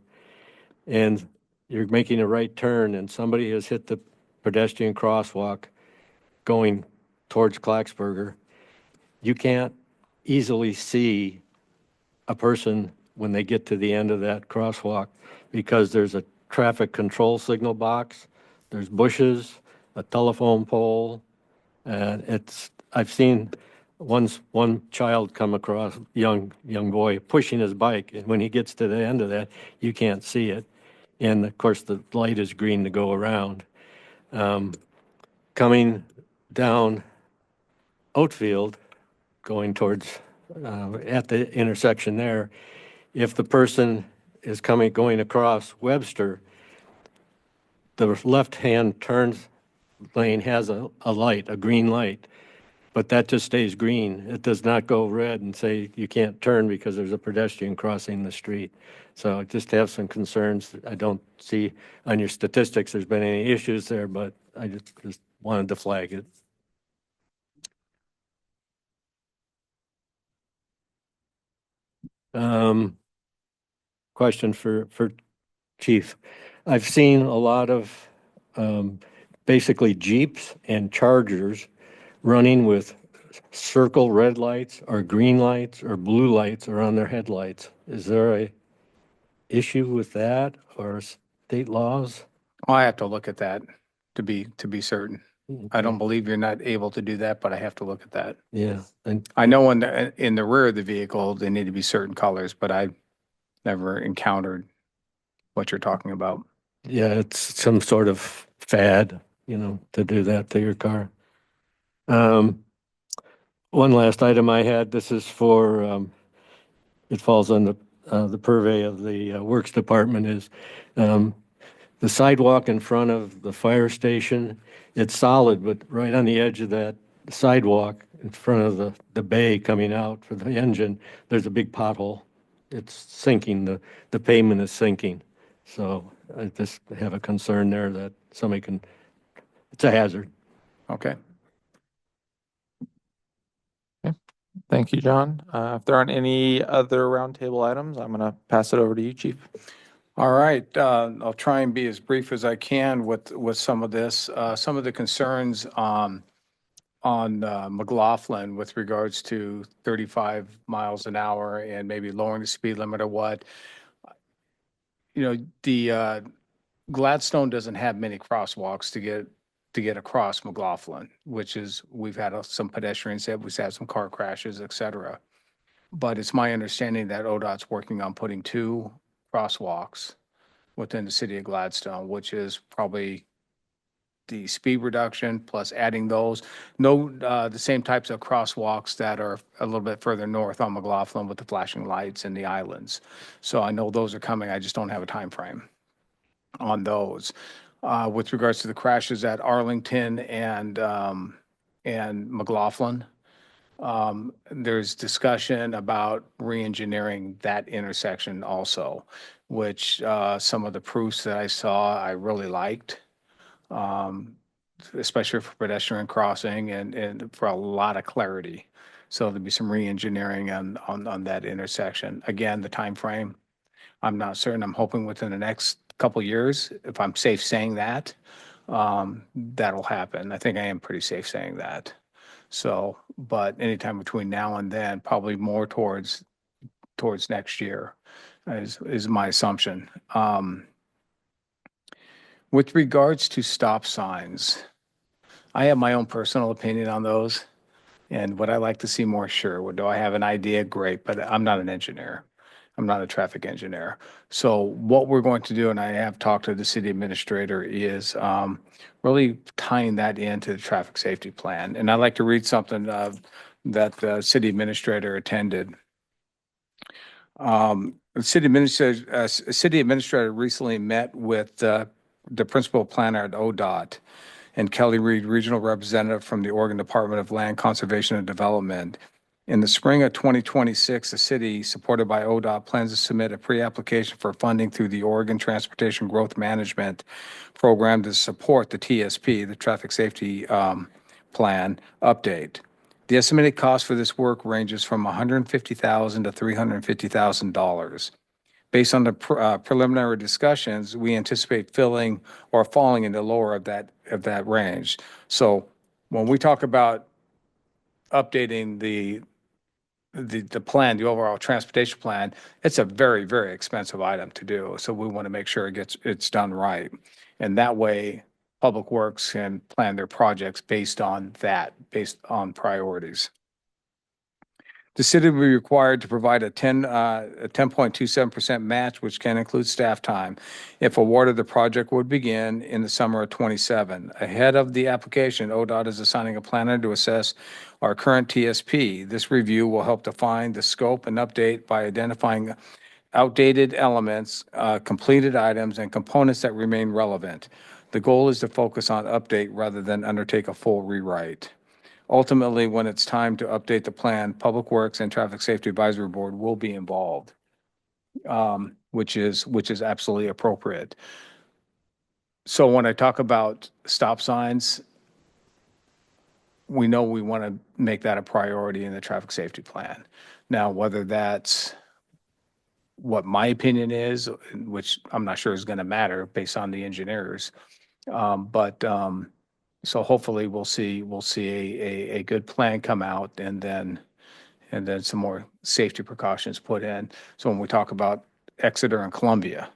and you're making a right turn and somebody has hit the pedestrian crosswalk going towards Clacksburger, you can't easily see a person when they get to the end of that crosswalk because there's a traffic control signal box, there's bushes, a telephone pole, and I've seen one child come across, young boy, pushing his bike, and when he gets to the end of that, you can't see it. And of course, the light is green to go around. Coming down Oatfield, going towards, at the intersection there, if the person is going across Webster, the left-hand turn lane has a light, a green light, but that just stays green. It does not go red and say you can't turn because there's a pedestrian crossing the street. So I just have some concerns. I don't see on your statistics there's been any issues there, but I just wanted to flag it. Question for Chief. I've seen a lot of basically Jeeps and Chargers running with circle red lights or green lights or blue lights around their headlights. Is there a issue with that or state laws? I have to look at that to be certain. I don't believe you're not able to do that, but I have to look at that. Yeah, and I know in the rear of the vehicle, they need to be certain colors, but I've never encountered what you're talking about. yeah, it's some sort of fad, to do that to your car. One last item I had, this is for, it falls on the purvey of the Works Department, is the sidewalk in front of the fire station. It's solid, but right on the edge of that sidewalk in front of the bay coming out for the engine, there's a big pothole. It's sinking, the pavement is sinking. So I just have a concern there that somebody it's a hazard. Okay. Thank you, John. If there aren't any other roundtable items, I'm going to pass it over to you, Chief. All right, I'll try and be as brief as I can with some of this. Some of the concerns on McLaughlin with regards to 35 miles an hour and maybe lowering the speed limit or what. The Gladstone doesn't have many crosswalks to get across McLaughlin, which is, we've had some pedestrians, we've had some car crashes, et cetera. But it's my understanding that ODOT's working on putting 2 crosswalks within the city of Gladstone, which is probably the speed reduction plus adding those. No, the same types of crosswalks that are a little bit further north on McLaughlin with the flashing lights and the islands. So I know those are coming. I just don't have a time frame on those. With regards to the crashes at Arlington and McLaughlin, there's discussion about re-engineering that intersection also, which some of the proofs that I saw I really liked, especially for pedestrian crossing and for a lot of clarity. So there'll be some re-engineering on that intersection. Again, the time frame, I'm not certain. I'm hoping within the next couple years, if I'm safe saying that, that'll happen. I think I am pretty safe saying that. So, but anytime between now and then, probably more towards next year is my assumption. With regards to stop signs, I have my own personal opinion on those. And would I like to see more? Sure. Do I have an idea? Great. But I'm not an engineer. I'm not a traffic engineer. So what we're going to do, and I have talked to the city administrator, is really tying that into the traffic safety plan. And I'd like to read something that the city administrator attended. The city administrator recently met with the principal planner at ODOT and Kelly Reed, regional representative from the Oregon Department of Land Conservation and Development. In the spring of 2026, the city, supported by ODOT, plans to submit a pre-application for funding through the Oregon Transportation Growth Management Program to support the TSP, the Traffic Safety Plan update. The estimated cost for this work ranges from $150,000 to $350,000. Based on the preliminary discussions, we anticipate filling or falling in the lower of that range. So when we talk about updating the plan, the overall transportation plan, it's a very, very expensive item to do. So we want to make sure it's done right. And that way, Public Works can plan their projects based on priorities. The city will be required to provide a 10.27% match, which can include staff time. If awarded, the project would begin in the summer of 27. Ahead of the application, ODOT is assigning a planner to assess our current TSP. This review will help define the scope and update by identifying outdated elements, completed items, and components that remain relevant. The goal is to focus on update rather than undertake a full rewrite. Ultimately, when it's time to update the plan, Public Works and Traffic Safety Advisory Board will be involved, which is absolutely appropriate. So when I talk about stop signs, we know we want to make that a priority in the traffic safety plan. Now, whether that's what my opinion is, which I'm not sure is going to matter based on the engineers, so hopefully we'll see a good plan come out and then some more safety precautions put in. So when we talk about Exeter and Columbia,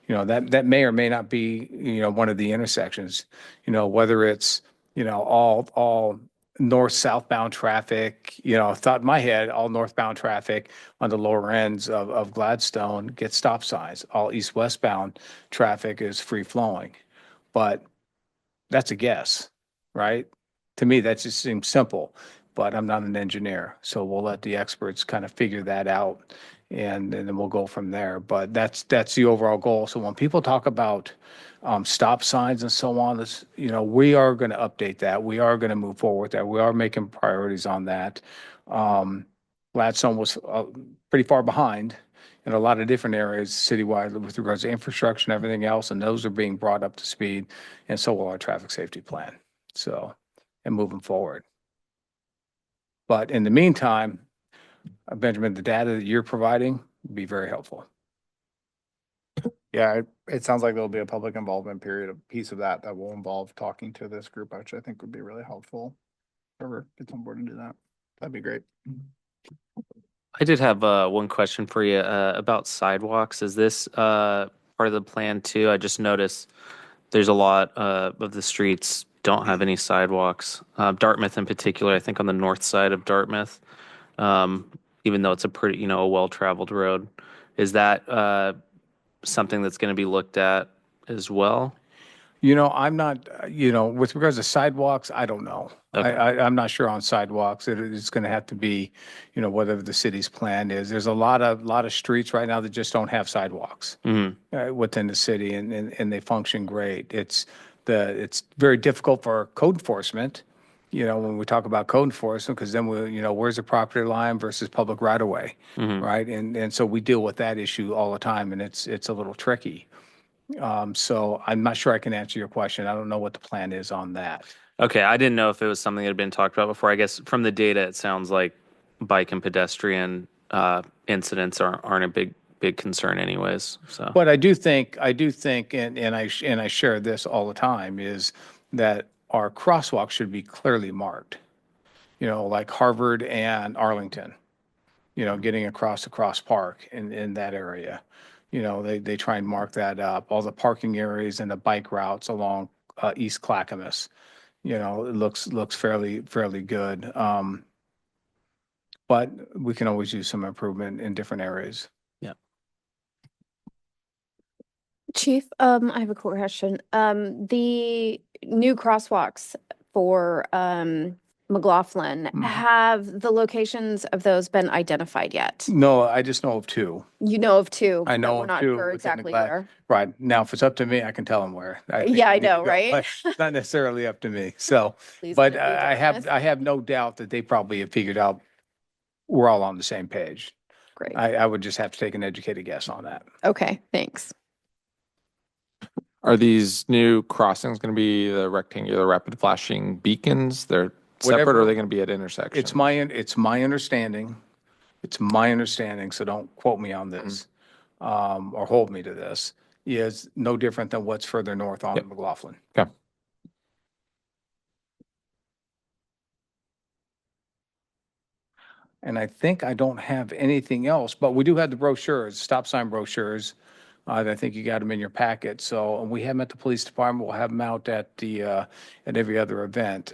that may or may not be, one of the intersections, whether it's, all north southbound traffic, thought in my head, all northbound traffic on the lower ends of Gladstone gets stop signs. All east westbound traffic is free flowing. But that's a guess, right? To me, that just seems simple, but I'm not an engineer. So we'll let the experts kind of figure that out and then we'll go from there. But that's the overall goal. So when people talk about stop signs and so on, this, we are going to update that. We are going to move forward with that. We are making priorities on that. Gladstone was pretty far behind in a lot of different areas citywide with regards to infrastructure and everything else, and those are being brought up to speed, and so will our traffic safety plan. So, and moving forward. But in the meantime, Benjamin, the data that you're providing would be very helpful. Yeah, it sounds like there'll be a public involvement period, a piece of that will involve talking to this group, which I think would be really helpful. Whoever gets on board and do that, that'd be great. I did have one question for you about sidewalks. Is this part of the plan too? I just noticed there's a lot of the streets don't have any sidewalks. Dartmouth in particular, I think on the north side of Dartmouth, even though it's a pretty, a well-traveled road. Is that something that's going to be looked at as well? I'm not, with regards to sidewalks, I don't know. Okay. I'm not sure on sidewalks. It's going to have to be, whatever the city's plan is. There's a lot of streets right now that just don't have sidewalks Mhm. within the city, and they function great. It's very difficult for code enforcement, when we talk about code enforcement, because then where's the property line versus public right of way, Mhm. right? And so we deal with that issue all the time, and it's a little tricky. So I'm not sure I can answer your question. I don't know what the plan is on that. Okay, I didn't know if it was something that had been talked about before. I guess from the data, it sounds like bike and pedestrian incidents aren't a big concern anyways. So, But I do think, and I share this all the time, is that our crosswalk should be clearly marked. Like Harvard and Arlington, getting across the Cross Park in that area. They try and mark that up. All the parking areas and the bike routes along East Clackamas. It looks fairly good. But we can always use some improvement in different areas. yeah. Chief, I have a quick question. The new crosswalks for McLaughlin, Mhm. have the locations of those been identified yet? No, I just know of two. You know of two, I but know we're of not two sure within the exactly Glad- where. Right. Now, if it's up to me, I can tell them where. think Yeah, I they need to know, go, right? but It's not necessarily up to me. So, Please but let it be darkness. I have no doubt that they probably have figured out we're all on the same page. Great. I would just have to take an educated guess on that. Okay, thanks. Are these new crossings going to be the rectangular rapid flashing beacons? They're separate, or Whatever- are they going to be at intersections? It's my understanding. It's my understanding, so don't quote me on this, or hold me to this, is no different than what's further north on Yep. McLaughlin. Okay. And I think I don't have anything else, but we do have the brochures, stop sign brochures. I think you got them in your packet. So we have them at the police department. We'll have them out at at every other event,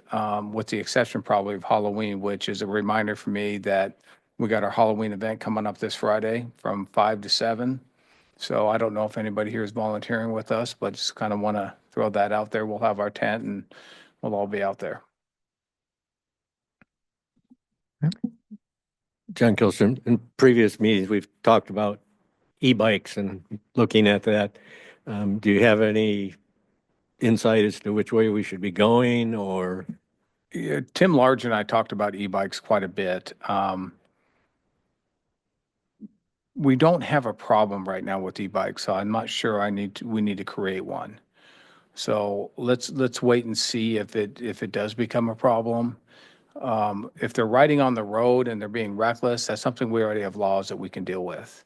with the exception probably of Halloween, which is a reminder for me that we got our Halloween event coming up this Friday from 5 to 7. So I don't know if anybody here is volunteering with us, but just kind of want to throw that out there. We'll have our tent and we'll all be out there. John Kilstrom, in previous meetings, we've talked about e-bikes and looking at that. Do you have any insight as to which way we should be going, or? Yeah, Tim Large and I talked about e-bikes quite a bit. We don't have a problem right now with e-bikes, so I'm not sure we need to create one. So let's wait and see if it does become a problem. If they're riding on the road and they're being reckless, that's something we already have laws that we can deal with.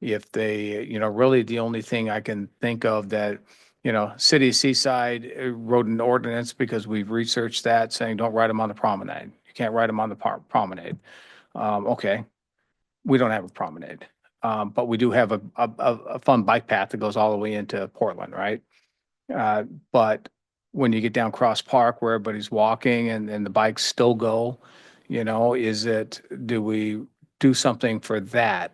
If they, really the only thing I can think of that, City of Seaside wrote an ordinance because we've researched that saying don't ride them on the promenade. You can't ride them on the promenade. Okay, we don't have a promenade. But we do have a fun bike path that goes all the way into Portland, right? But when you get down Cross Park where everybody's walking and the bikes still go, do we do something for that?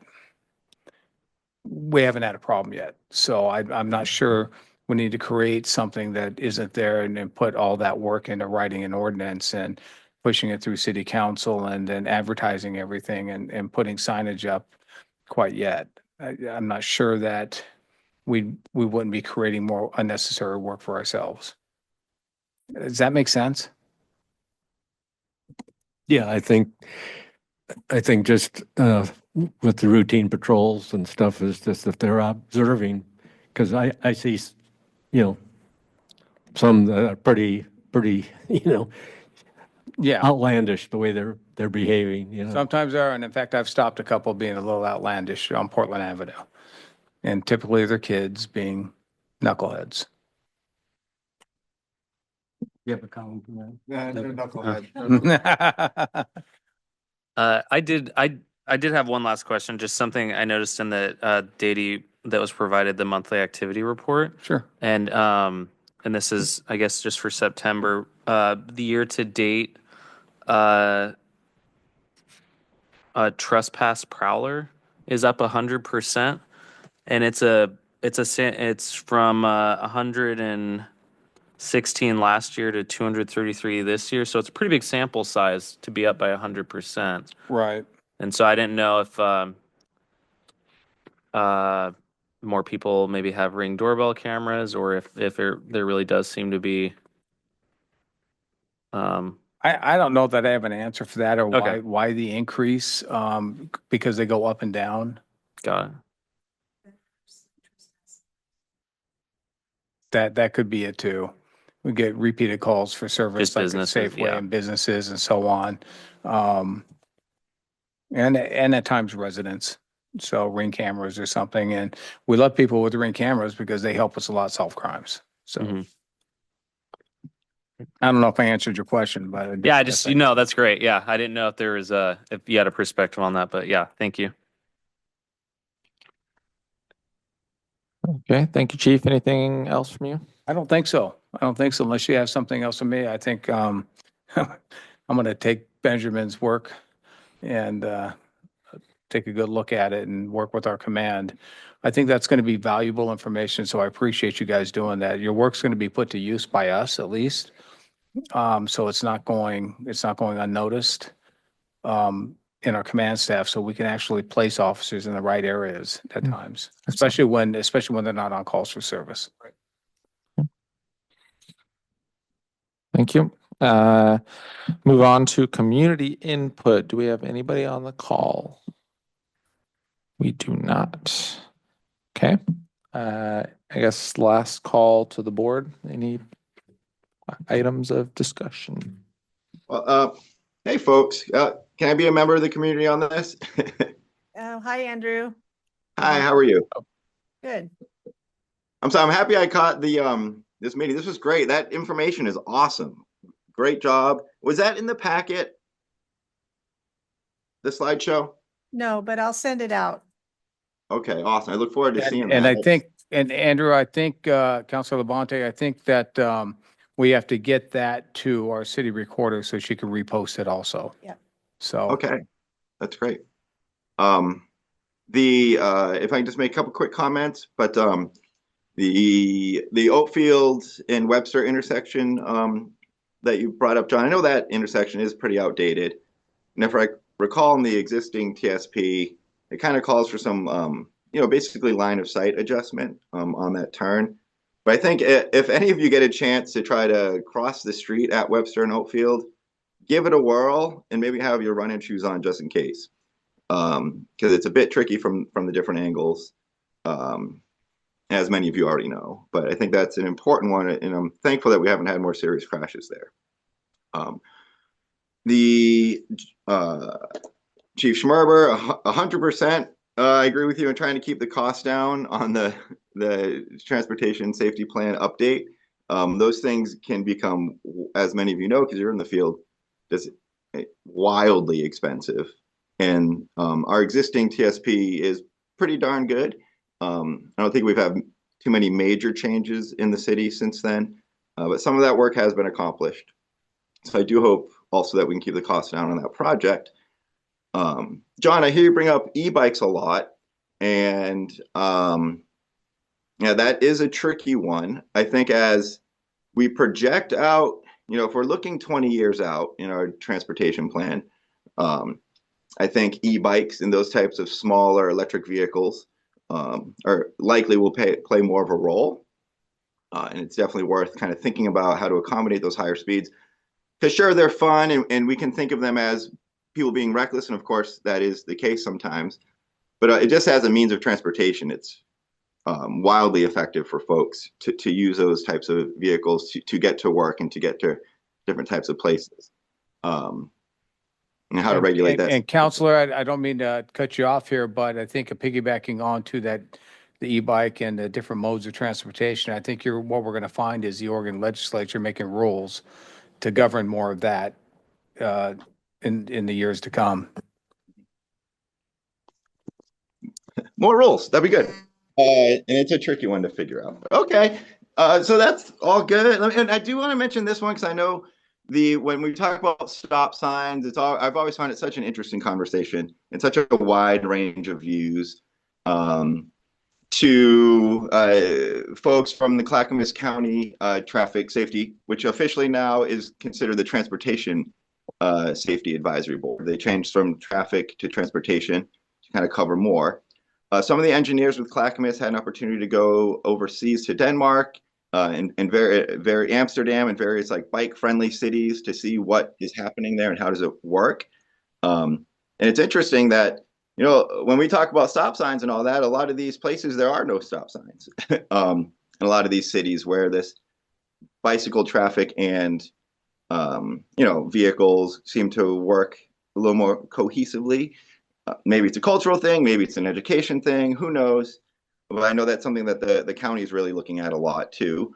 We haven't had a problem yet. So I'm not sure we need to create something that isn't there and then put all that work into writing an ordinance and pushing it through city council and then advertising everything and putting signage up quite yet. I'm not sure that we wouldn't be creating more unnecessary work for ourselves. Does that make sense? Yeah, I think just with the routine patrols and stuff is just if they're observing, because I see, some that are pretty, Yeah. outlandish the way they're behaving. Sometimes there are, and in fact, I've stopped a couple being a little outlandish on Portland Avenue. And typically they're kids being knuckleheads. You have a comment on Yeah, no knucklehead. that? I did have one last question, just something I noticed in the data that was provided, the monthly activity report. Sure. And this is, I guess, just for September. The year to date, uh, trespass prowler is up 100%, and it's from 100 and 16 last year to 233 this year. So it's a pretty big sample size to be up by 100%. Right. And so I didn't know if uh, more people maybe have Ring doorbell cameras, or if there really does seem to be. I don't know that I have an answer for that, or Okay. why the increase, because they go up and down. Got it. That could be it too. We get repeated calls for service Just like at businesses, Safeway yeah. and businesses and so on. And at times residents. So Ring cameras or something. And we love people with Ring cameras because they help us a lot solve crimes. So Mhm. I don't know if I answered your question, but Yeah, that's great. Yeah, I didn't know if there was if you had a perspective on that, but yeah, thank you. Okay, thank you, Chief. Anything else from you? I don't think so. I don't think so. Unless you have something else for me, I think I'm going to take Benjamin's work and take a good look at it and work with our command. I think that's going to be valuable information. So I appreciate you guys doing that. Your work's going to be put to use by us at least. So it's not going unnoticed in our command staff. So we can actually place officers in the right areas at times, especially when they're not on calls for service. Thank you. Move on to community input. Do we have anybody on the call? We do not. Okay. I guess last call to the board. Any items of discussion? Well, hey folks, can I be a member of the community on this? Hi, Andrew. Hi, how are you? Good. I'm happy I caught the this meeting. This was great. That information is awesome. Great job. Was that in the packet? The slideshow? No, but I'll send it out. Okay, awesome. I look forward to seeing And that. I think, and Andrew, I think, Councilor Labonte, I think that we have to get that to our city recorder so she can repost it also. Yeah. So. Okay, that's great. If I can just make a couple quick comments, but the Oatfield and Webster intersection that you brought up, John, I know that intersection is pretty outdated. And if I recall in the existing TSP, it kind of calls for some basically line of sight adjustment on that turn. But I think if any of you get a chance to try to cross the street at Webster and Oatfield, give it a whirl and maybe have your running shoes on just in case. Because it's a bit tricky from the different angles, as many of you already know. But I think that's an important one, and I'm thankful that we haven't had more serious crashes there. The Chief Schmerber, 100%. I agree with you in trying to keep the cost down on the transportation safety plan update. Those things can become, as many of you know, because you're in the field, just wildly expensive. And our existing TSP is pretty darn good. I don't think we've had too many major changes in the city since then, but some of that work has been accomplished. So I do hope also that we can keep the cost down on that project. John, I hear you bring up e-bikes a lot, and yeah, that is a tricky one. I think as we project out, if we're looking 20 years out in our transportation plan, I think e-bikes and those types of smaller electric vehicles are likely will play more of a role. And it's definitely worth kind of thinking about how to accommodate those higher speeds. Because sure, they're fun and we can think of them as people being reckless. And of course, that is the case sometimes. But it just as a means of transportation, it's wildly effective for folks to use those types of vehicles to get to work and to get to different types of places. And how to regulate that. And Counselor, I don't mean to cut you off here, but I think piggybacking on to that, the e-bike and the different modes of transportation, I think what we're going to find is the Oregon legislature making rules to govern more of that in the years to come. More rules. That'd be good. And it's a tricky one to figure out. Okay. So that's all good. And I do want to mention this one because I know when we talk about stop signs, I've always found it such an interesting conversation and such a wide range of views. to folks from the Clackamas County Traffic Safety, which officially now is considered the Transportation Safety Advisory Board. They changed from traffic to transportation to kind of cover more. Some of the engineers with Clackamas had an opportunity to go overseas to Denmark and very Amsterdam and various like bike-friendly cities to see what is happening there and how does it work. And it's interesting that, you know, when we talk about stop signs and all that, a lot of these places, there are no stop signs. In a lot of these cities where this bicycle traffic and, you know, vehicles seem to work a little more cohesively. Maybe it's a cultural thing, maybe it's an education thing, who knows? But I know that's something that the county is really looking at a lot too.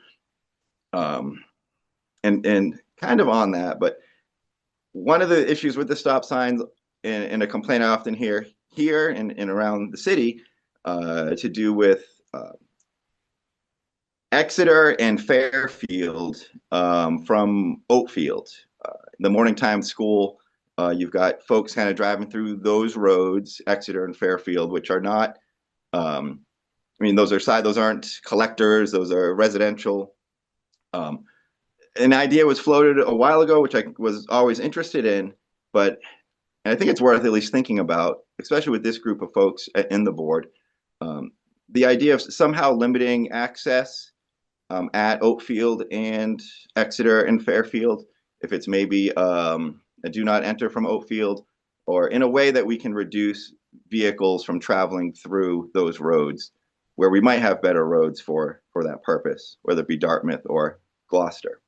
And kind of on that, but one of the issues with the stop signs and a complaint I often hear here and around the city to do with Exeter and Fairfield from Oakfield. The morning time school, you've got folks kind of driving through those roads, Exeter and Fairfield, which are not, I mean, those aren't collectors, those are residential. An idea was floated a while ago, which I was always interested in, but and I think it's worth at least thinking about, especially with this group of folks in the board. The idea of somehow limiting access at Oakfield and Exeter and Fairfield, if it's maybe a do not enter from Oakfield, or in a way that we can reduce vehicles from traveling through those roads where we might have better roads for that purpose, whether it be Dartmouth or Gloucester.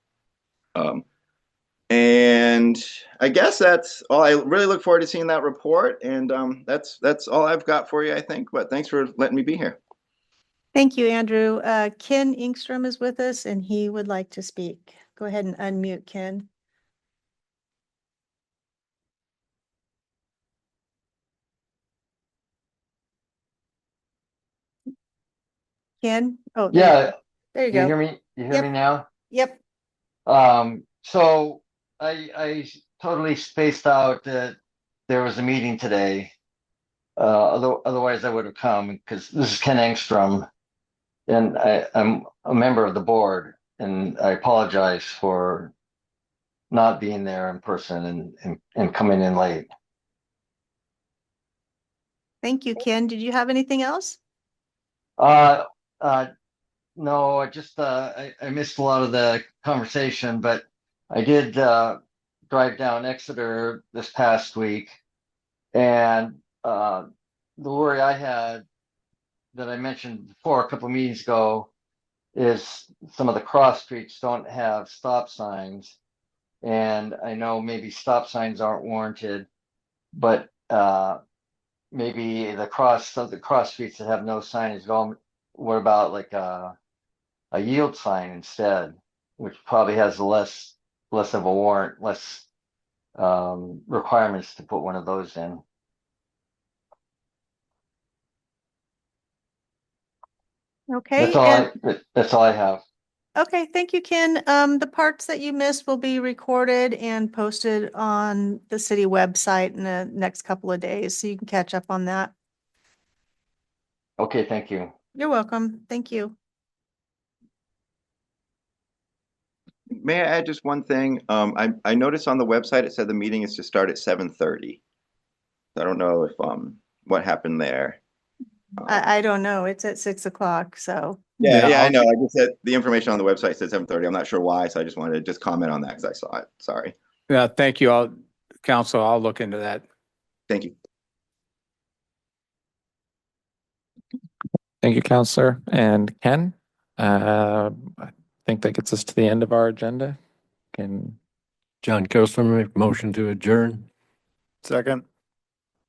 And I guess that's all. I really look forward to seeing that report. And that's all I've got for you, I think. But thanks for letting me be here. Thank you, Andrew. Ken Ingstrom is with us and he would like to speak. Go ahead and unmute Ken. Ken? Oh, Yeah, there you you hear go. me? You hear Yep. me now? Yep. So I totally spaced out that there was a meeting today. Otherwise I would have come because this is Ken Engstrom and I'm a member of the board and I apologize for not being there in person and coming in late. Thank you, Ken. Did you have anything else? Uh, no, I missed a lot of the conversation, but I did drive down Exeter this past week, and the worry I had that I mentioned before a couple of meetings ago is some of the cross streets don't have stop signs, and I know maybe stop signs aren't warranted, but maybe the cross streets that have no signage at all. What about like a yield sign instead, which probably has less of a warrant, less requirements to put one of those in. Okay. That's all I have. Okay, thank you, Ken. The parts that you missed will be recorded and posted on the city website in the next couple of days, so you can catch up on that. Okay, thank you. You're welcome. Thank you. May I add just one thing? I noticed on the website it said the meeting is to start at 7:30. I don't know if what happened there. I don't know. It's at 6 o'clock, so. Yeah, I know. I just said the information on the website said 7:30. I'm not sure why, so I just wanted to just comment on that because I saw it. Sorry. Yeah, thank you. Council, I'll look into that. Thank you. Thank you, Counselor. And Ken, I think that gets us to the end of our agenda. John Kelsler, make motion to adjourn. Second.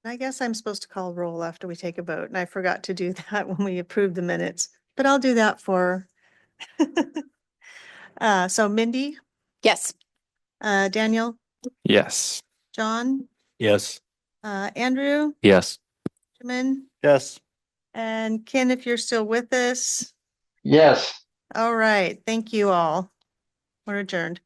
I guess I'm supposed to call roll after we take a vote, and I forgot to do that when we approved the minutes, but I'll do that for. So Mindy, Yes. Daniel, Yes. John, Yes. Andrew, Yes. Benjamin, Yes. and Ken, if you're still with us. Yes. All right, thank you all. We're adjourned.